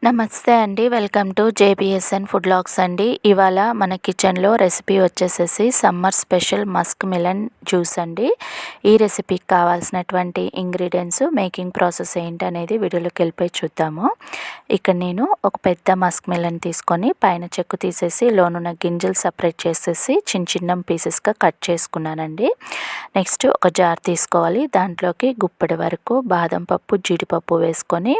నమస్తే అండి. Welcome to జేబీఎస్ఎన్ food logs అండి. ఇవాళ మన కిచెన్లో రెసిపీ వచ్చేసేసి summer special Musk melon juice అండి. ఈ రెసిపీకి కావాల్సినటువంటి ఇంగ్రీడియంట్స్, మేకింగ్ ప్రాసెస్ ఏంటనేది వీడియోలోకి వెళ్ళిపోయి చూద్దాము. ఇక్కడ నేను ఒక పెద్ద మస్క్ మిలన్ తీసుకొని పైన చెక్కు తీసేసి లోనున్న గింజలు సపరేట్ చేసేసి చిన్న చిన్న పీసెస్గా కట్ చేసుకున్నానండి. నెక్స్ట్ ఒక జార్ తీసుకోవాలి. దాంట్లోకి గుప్పెడి వరకు బాదం పప్పు, జీడిపప్పు వేసుకొని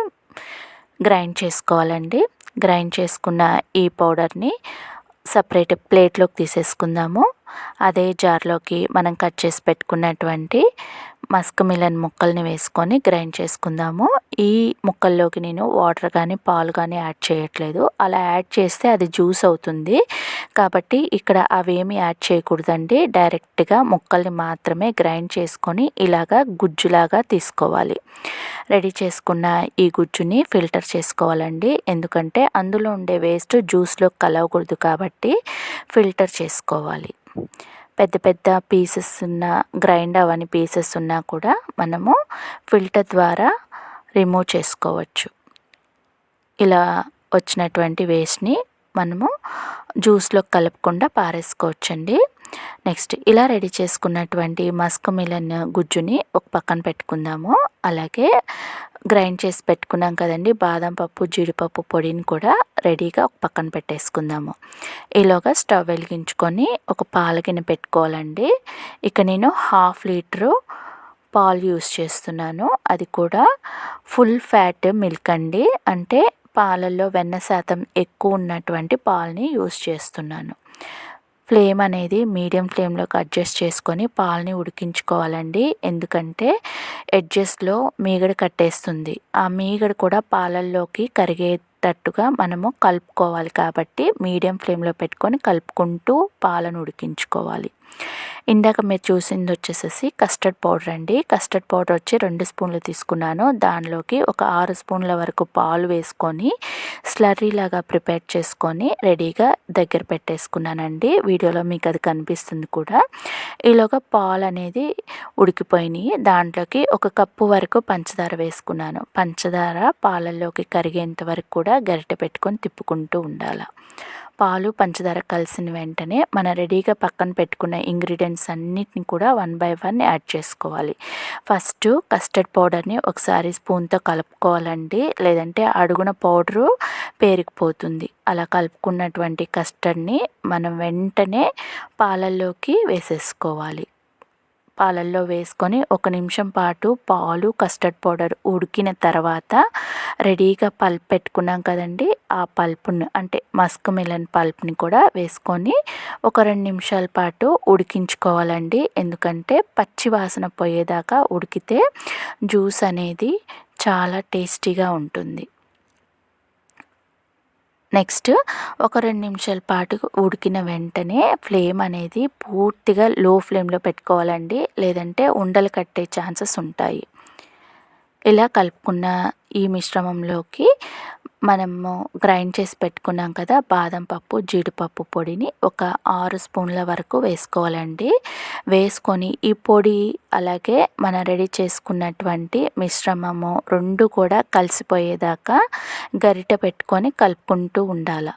గ్రైండ్ చేసుకోవాలండి. గ్రైండ్ చేసుకున్న ఈ పౌడర్ని సపరేట్ ప్లేట్లోకి తీసేసుకుందాము. అదే జార్లోకి మనం కట్ చేసి పెట్టుకున్నటువంటి మస్క్ మిలన్ ముక్కల్ని వేసుకొని గ్రైండ్ చేసుకుందాము. ఈ ముక్కల్లోకి నేను వాటర్ కానీ పాలు కానీ యాడ్ చేయట్లేదు. అలా యాడ్ చేస్తే అది జ్యూస్ అవుతుంది. కాబట్టి ఇక్కడ అవేమి యాడ్ చేయకూడదండి. డైరెక్ట్గా ముక్కల్ని మాత్రమే గ్రైండ్ చేసుకొని ఇలాగా గుజ్జులాగా తీసుకోవాలి. రెడీ చేసుకున్న ఈ గుజ్జుని ఫిల్టర్ చేసుకోవాలండి. ఎందుకంటే అందులో ఉండే వేస్ట్ జ్యూస్లో కలవకూడదు కాబట్టి ఫిల్టర్ చేసుకోవాలి. పెద్ద పెద్ద పీసెస్ ఉన్న గ్రైండ్ అవని పీసెస్ ఉన్నా కూడా మనము ఫిల్టర్ ద్వారా రిమూవ్ చేసుకోవచ్చు. ఇలా వచ్చినటువంటి వేస్ట్ని మనము జ్యూస్లో కలపకుండా పారేసుకోవచ్చండి. నెక్స్ట్ ఇలా రెడీ చేసుకున్నటువంటి మస్క్ మిలన్ గుజ్జుని ఒక పక్కన పెట్టుకుందాము. అలాగే గ్రైండ్ చేసి పెట్టుకున్నాం కదండి బాదం పప్పు, జీడిపప్పు పొడిని కూడా రెడీగా ఒక పక్కన పెట్టేసుకుందాము. ఈలోగా స్టవ్ వెలిగించుకొని ఒక పాల గిన్నె పెట్టుకోవాలండి. ఇక నేను 1/2 లీటరు పాలు యూస్ చేస్తున్నాను. అది కూడా ఫుల్ ఫ్యాట్ మిల్క్ అండి. అంటే పాలల్లో వెన్న శాతం ఎక్కువ ఉన్నటువంటి పాలని యూస్ చేస్తున్నాను. ఫ్లేమ్ అనేది మీడియం ఫ్లేమ్లోకి అడ్జస్ట్ చేసుకొని పాలని ఉడికించుకోవాలండి. ఎందుకంటే ఎడ్జెస్లో మీగడ కట్టేస్తుంది. ఆ మీగడ కూడా పాలల్లోకి కరిగేటట్టుగా మనము కలుపుకోవాలి. కాబట్టి మీడియం ఫ్లేమ్లో పెట్టుకొని కలుపుకుంటూ పాలను ఉడికించుకోవాలి. ఇందాక మీరు చూసింది వచ్చేసేసి కస్టర్డ్ పౌడర్ అండి. కస్టర్డ్ పౌడర్ వచ్చి 2 స్పూన్లు తీసుకున్నాను. దానిలోకి ఒక 6 స్పూన్ల వరకు పాలు వేసుకొని స్లర్రీ లాగా ప్రిపేర్ చేసుకొని రెడీగా దగ్గర పెట్టేసుకున్నానండి. వీడియోలో మీకు అది కనిపిస్తుంది కూడా. ఈలోగా పాలు అనేది ఉడికిపోయినాయి. దాంట్లోకి 1 కప్పు వరకు పంచదార వేసుకున్నాను. పంచదార పాలల్లోకి కరిగేంత వరకు కూడా గరిటె పెట్టుకొని తిప్పుకుంటూ ఉండాలి. పాలు పంచదార కలిసిన వెంటనే మన రెడీగా పక్కన పెట్టుకున్న ఇంగ్రీడియంట్స్ అన్నిటిని కూడా 1 బై 1 యాడ్ చేసుకోవాలి. ఫస్ట్ కస్టర్డ్ పౌడర్ని ఒకసారి స్పూన్తో కలుపుకోవాలండి. లేదంటే అడుగున పౌడరు పేరుకుపోతుంది. అలా కలుపుకున్నటువంటి కస్టర్డ్ని మనం వెంటనే పాలల్లోకి వేసేసుకోవాలి. పాలల్లో వేసుకొని 1 నిమిషం పాటు పాలు, కస్టర్డ్ పౌడర్ ఉడికిన తర్వాత రెడీగా పల్ప్ పెట్టుకున్నాం కదండి. ఆ పల్పుని అంటే మస్క్ మిలన్ పల్ప్ని కూడా వేసుకొని ఒక 2 నిమిషాల పాటు ఉడికించుకోవాలండి. ఎందుకంటే పచ్చి వాసన పోయేదాకా ఉడికితే జ్యూస్ అనేది చాలా టేస్టీగా ఉంటుంది. నెక్స్ట్ ఒక 2 నిమిషాల పాటు ఉడికిన వెంటనే ఫ్లేమ్ అనేది పూర్తిగా లో ఫ్లేమ్లో పెట్టుకోవాలండి. లేదంటే ఉండలు కట్టే ఛాన్సెస్ ఉంటాయి. ఇలా కలుపుకున్న ఈ మిశ్రమంలోకి మనము గ్రైండ్ చేసి పెట్టుకున్నాం కదా బాదం పప్పు, జీడిపప్పు పొడిని ఒక 6 స్పూన్ల వరకు వేసుకోవాలండి. వేసుకొని ఈ పొడి అలాగే మనం రెడీ చేసుకున్నటువంటి మిశ్రమము 2 కూడా కలిసిపోయేదాకా గరిటె పెట్టుకొని కలుపుకుంటూ ఉండాలి.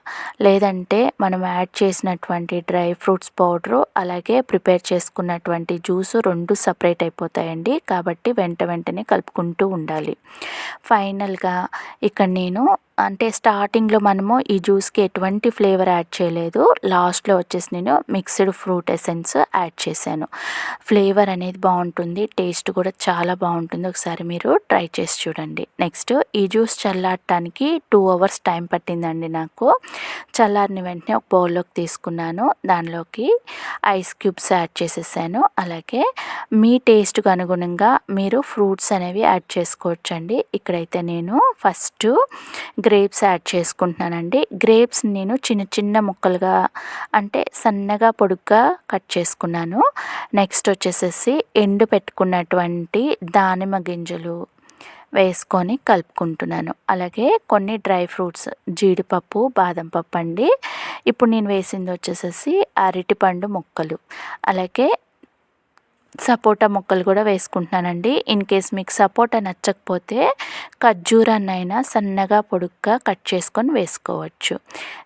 లేదంటే మనం యాడ్ చేసినటువంటి డ్రై ఫ్రూట్స్ పౌడరు అలాగే ప్రిపేర్ చేసుకున్నటువంటి జ్యూసు 2 సపరేట్ అయిపోతాయండి. కాబట్టి వెంటనే కలుపుకుంటూ ఉండాలి. ఫైనల్గా ఇక్కడ నేను అంటే స్టార్టింగ్లో మనము ఈ జ్యూస్కి ఎటువంటి ఫ్లేవర్ యాడ్ చేయలేదు. లాస్ట్లో వచ్చేసి నేను మిక్స్డ్ ఫ్రూట్ ఎసెన్స్ యాడ్ చేశాను. ఫ్లేవర్ అనేది బాగుంటుంది, టేస్ట్ కూడా చాలా బాగుంటుంది. ఒకసారి మీరు ట్రై చేసి చూడండి. నెక్స్ట్ ఈ జ్యూస్ చల్లారటానికి 2 అవర్స్ టైం పట్టిందండి నాకు. చల్లారిన వెంటనే ఒక బౌల్లోకి తీసుకున్నాను. దానిలోకి ఐస్ క్యూబ్స్ యాడ్ చేసేసాను. అలాగే మీ టేస్ట్కి అనుగుణంగా మీరు ఫ్రూట్స్ అనేవి యాడ్ చేసుకోవచ్చండి. ఇక్కడైతే నేను ఫస్ట్ గ్రేప్స్ యాడ్ చేసుకుంటున్నానండి. గ్రేప్స్ నేను చిన్న చిన్న ముక్కలుగా అంటే సన్నగా పొడుగ్గా కట్ చేసుకున్నాను. నెక్స్ట్ వచ్చేసేసి ఎండు పెట్టుకున్నటువంటి దానిమ్మ గింజలు వేసుకొని కలుపుకుంటున్నాను. అలాగే కొన్ని డ్రై ఫ్రూట్స్ జీడిపప్పు, బాదం పప్పు అండి. ఇప్పుడు నేను వేసింది వచ్చేసేసి అరటిపండు ముక్కలు, అలాగే సపోటా ముక్కలు కూడా వేసుకుంటున్నానండి. ఇన్ కేస్ మీకు సపోటా నచ్చకపోతే ఖర్జూరాన్నైనా సన్నగా పొడుగ్గా కట్ చేసుకొని వేసుకోవచ్చు.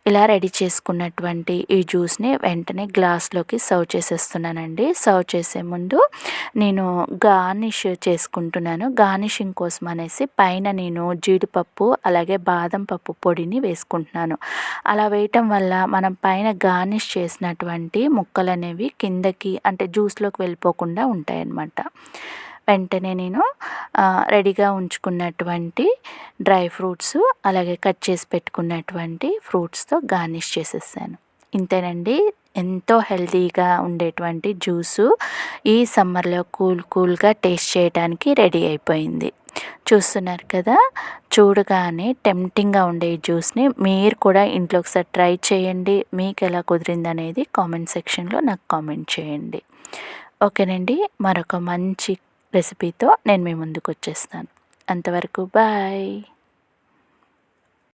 ఇలా రెడీ చేసుకున్నటువంటి ఈ జ్యూస్ని వెంటనే గ్లాస్లోకి సర్వ్ చేసేస్తున్నానండి. సర్వ్ చేసే ముందు నేను గార్నిష్ చేసుకుంటున్నాను. గార్నిషింగ్ కోసం అనేసి పైన నేను జీడిపప్పు అలాగే బాదం పప్పు పొడిని వేసుకుంటున్నాను. అలా వేయటం వల్ల మనం పైన గార్నిష్ చేసినటువంటి ముక్కలనేవి కిందకి అంటే జ్యూస్లోకి వెళ్ళిపోకుండా ఉంటాయన్నమాట. వెంటనే నేను రెడీగా ఉంచుకున్నటువంటి డ్రై ఫ్రూట్స్ అలాగే కట్ చేసి పెట్టుకున్నటువంటి ఫ్రూట్స్తో గార్నిష్ చేసేసాను. ఇంతేనండి, ఎంతో హెల్తీగా ఉండేటువంటి జ్యూసు ఈ సమ్మర్లో కూల్గా టేస్ట్ చేయడానికి రెడీ అయిపోయింది. చూస్తున్నారు కదా, చూడగానే టెంప్టింగ్గా ఉండే ఈ జ్యూస్ని మీరు కూడా ఇంట్లో ఒకసారి ట్రై చేయండి. మీకు ఎలా కుదిరిందనేది కామెంట్ సెక్షన్లో నాకు కామెంట్ చేయండి. ఓకేనండి, మరొక మంచి రెసిపీతో నేను మీ ముందుకు వచ్చేస్తాను. అంతవరకు బాయ్.